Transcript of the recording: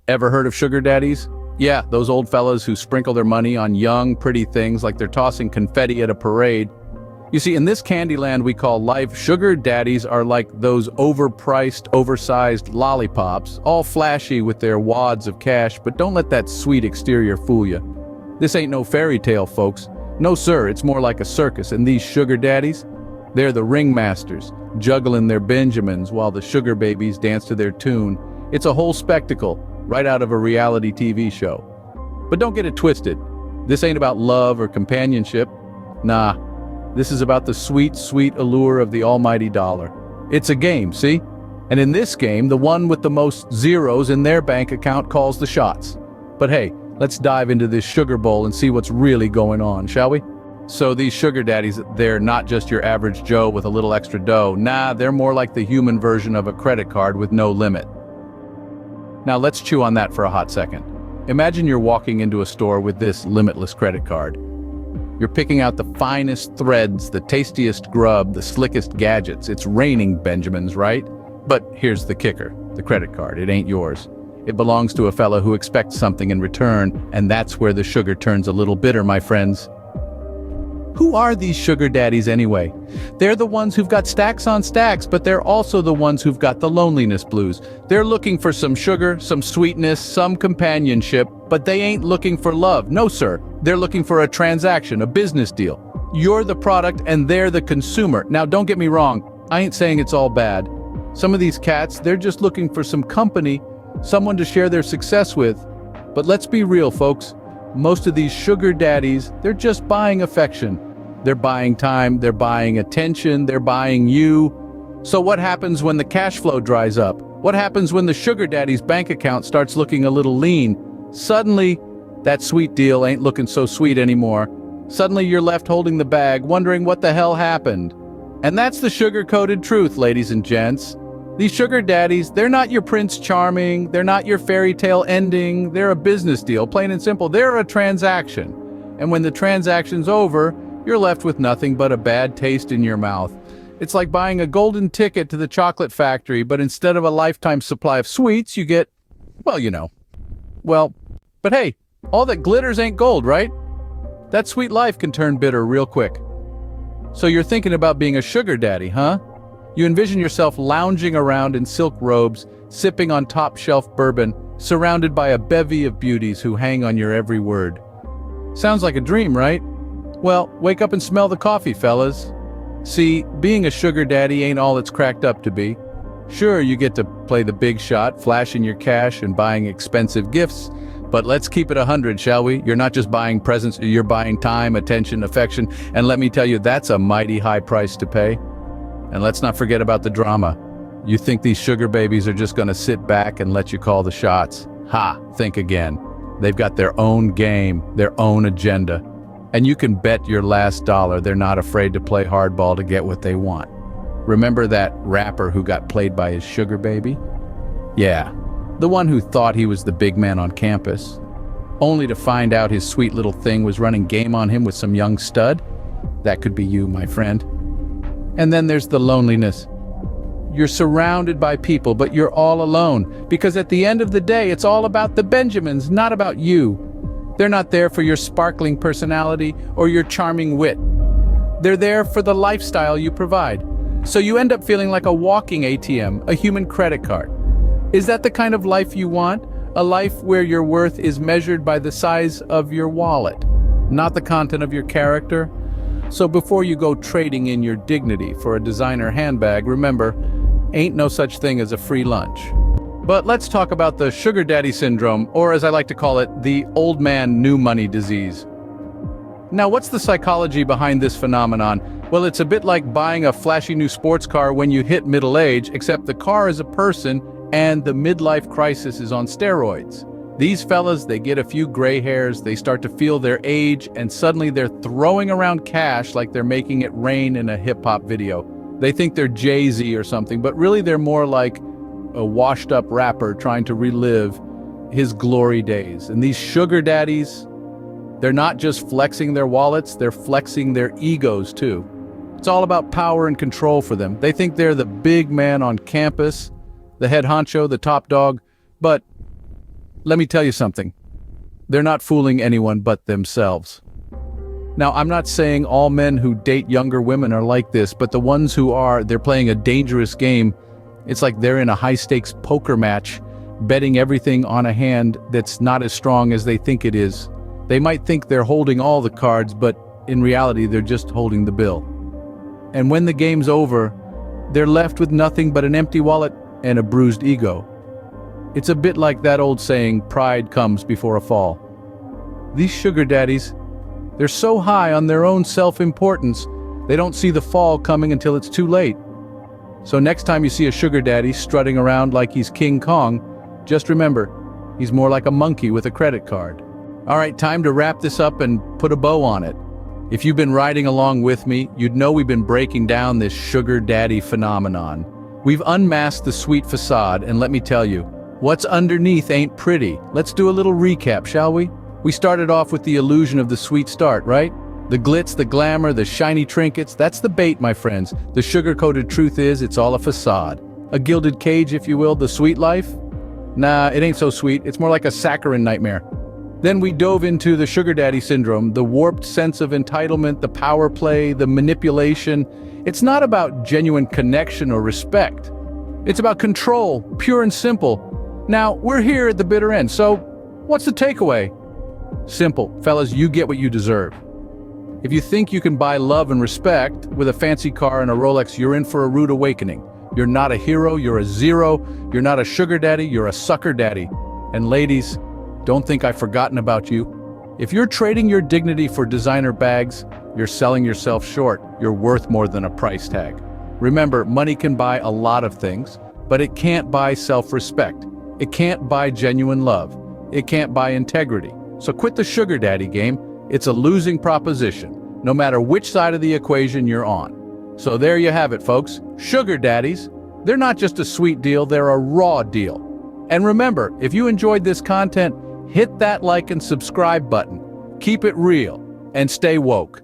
Ever heard of sugar daddies? Yeah, those old fellas who sprinkle their money on young, pretty things like they're tossing confetti at a parade. You see, in this candy land we call life, sugar daddies are like those overpriced, oversized lollipops, all flashy with their wads of cash, but don't let that sweet exterior fool you. This ain't no fairy tale, folks. No sir, it's more like a circus, and these sugar daddies, they're the ringmasters, juggling their Benjamins while the sugar babies dance to their tune. It's a whole spectacle, right out of a reality TV show. But don't get it twisted. This ain't about love or companionship. Nah, this is about the sweet, sweet allure of the almighty dollar. It's a game, see? And in this game, the one with the most zeros in their bank account calls the shots. But hey, let's dive into this sugar bowl and see what's really going on, shall we? So these sugar daddies, they're not just your average Joe with a little extra dough. Nah, they're more like the human version of a credit card with no limit. Now let's chew on that for a hot second. Imagine you're walking into a store with this limitless credit card. You're picking out the finest threads, the tastiest grub, the slickest gadgets. It's raining Benjamins, right? But here's the kicker. The credit card, it ain't yours. It belongs to a fella who expects something in return, and that's where the sugar turns a little bitter, my friends. Who are these sugar daddies anyway? They're the ones who've got stacks on stacks, but they're also the ones who've got the loneliness blues. They're looking for some sugar, some sweetness, some companionship, but they ain't looking for love. No, sir. They're looking for a transaction, a business deal. You're the product and they're the consumer. Now, don't get me wrong. I ain't saying it's all bad. Some of these cats, they're just looking for some company, someone to share their success with. But let's be real, folks. Most of these sugar daddies, they're just buying affection. They're buying time, they're buying attention, they're buying you. So what happens when the cash flow dries up? What happens when the sugar daddy's bank account starts looking a little lean? Suddenly, that sweet deal ain't looking so sweet anymore. Suddenly you're left holding the bag, wondering what the hell happened. And that's the sugar-coated truth, ladies and gents. These sugar daddies, they're not your Prince Charming, they're not your fairy tale ending, they're a business deal, plain and simple. They're a transaction. And when the transaction's over, you're left with nothing but a bad taste in your mouth. It's like buying a golden ticket to the chocolate factory, but instead of a lifetime supply of sweets, you get, well, you know. Well, but hey, all that glitters ain't gold, right? That sweet life can turn bitter real quick. So you're thinking about being a sugar daddy, huh? You envision yourself lounging around in silk robes, sipping on top-shelf bourbon, surrounded by a bevy of beauties who hang on your every word. Sounds like a dream, right? Well, wake up and smell the coffee, fellas. See, being a sugar daddy ain't all it's cracked up to be. Sure, you get to play the big shot, flashing your cash and buying expensive gifts, but let's keep it 100, shall we? You're not just buying presents, you're buying time, attention, affection, and let me tell you, that's a mighty high price to pay. And let's not forget about the drama. You think these sugar babies are just gonna sit back and let you call the shots? Ha, think again. They've got their own game, their own agenda. And you can bet your last dollar they're not afraid to play hardball to get what they want. Remember that rapper who got played by his sugar baby? Yeah, the one who thought he was the big man on campus, only to find out his sweet little thing was running game on him with some young stud? That could be you, my friend. And then there's the loneliness. You're surrounded by people, but you're all alone, because at the end of the day, it's all about the Benjamins, not about you. They're not there for your sparkling personality or your charming wit. They're there for the lifestyle you provide. So you end up feeling like a walking ATM, a human credit card. Is that the kind of life you want? A life where your worth is measured by the size of your wallet, not the content of your character? So before you go trading in your dignity for a designer handbag, remember, ain't no such thing as a free lunch. But let's talk about the sugar daddy syndrome, or as I like to call it, the old man new money disease. Now, what's the psychology behind this phenomenon? Well, it's a bit like buying a flashy new sports car when you hit middle age, except the car is a person and the midlife crisis is on steroids. These fellas, they get a few gray hairs, they start to feel their age, and suddenly they're throwing around cash like they're making it rain in a hip-hop video. They think they're Jay-Z or something, but really they're more like a washed-up rapper trying to relive his glory days. And these sugar daddies, they're not just flexing their wallets, they're flexing their egos too. It's all about power and control for them. They think they're the big man on campus, the head honcho, the top dog. But let me tell you something. They're not fooling anyone but themselves. Now, I'm not saying all men who date younger women are like this, but the ones who are, they're playing a dangerous game. It's like they're in a high-stakes poker match, betting everything on a hand that's not as strong as they think it is. They might think they're holding all the cards, but in reality, they're just holding the bill. And when the game's over, they're left with nothing but an empty wallet and a bruised ego. It's a bit like that old saying, pride comes before a fall. These sugar daddies, they're so high on their own self-importance, they don't see the fall coming until it's too late. So next time you see a sugar daddy strutting around like he's King Kong, just remember, he's more like a monkey with a credit card. All right, time to wrap this up and put a bow on it. If you've been riding along with me, you'd know we've been breaking down this sugar daddy phenomenon. We've unmasked the sweet facade, and let me tell you, what's underneath ain't pretty. Let's do a little recap, shall we? We started off with the illusion of the sweet start, right? The glitz, the glamour, the shiny trinkets, that's the bait, my friends. The sugar-coated truth is, it's all a facade. A gilded cage, if you will, the sweet life? Nah, it ain't so sweet. It's more like a saccharine nightmare. Then we dove into the sugar daddy syndrome, the warped sense of entitlement, the power play, the manipulation. It's not about genuine connection or respect. It's about control, pure and simple. Now, we're here at the bitter end, so what's the takeaway? Simple, fellas, you get what you deserve. If you think you can buy love and respect with a fancy car and a Rolex, you're in for a rude awakening. You're not a hero, you're a zero. You're not a sugar daddy, you're a sucker daddy. And ladies, don't think I've forgotten about you. If you're trading your dignity for designer bags, you're selling yourself short. You're worth more than a price tag. Remember, money can buy a lot of things, but it can't buy self-respect. It can't buy genuine love. It can't buy integrity. So quit the sugar daddy game. It's a losing proposition, no matter which side of the equation you're on. So there you have it, folks. Sugar daddies, they're not just a sweet deal, they're a raw deal. And remember, if you enjoyed this content, hit that like and subscribe button. Keep it real and stay woke.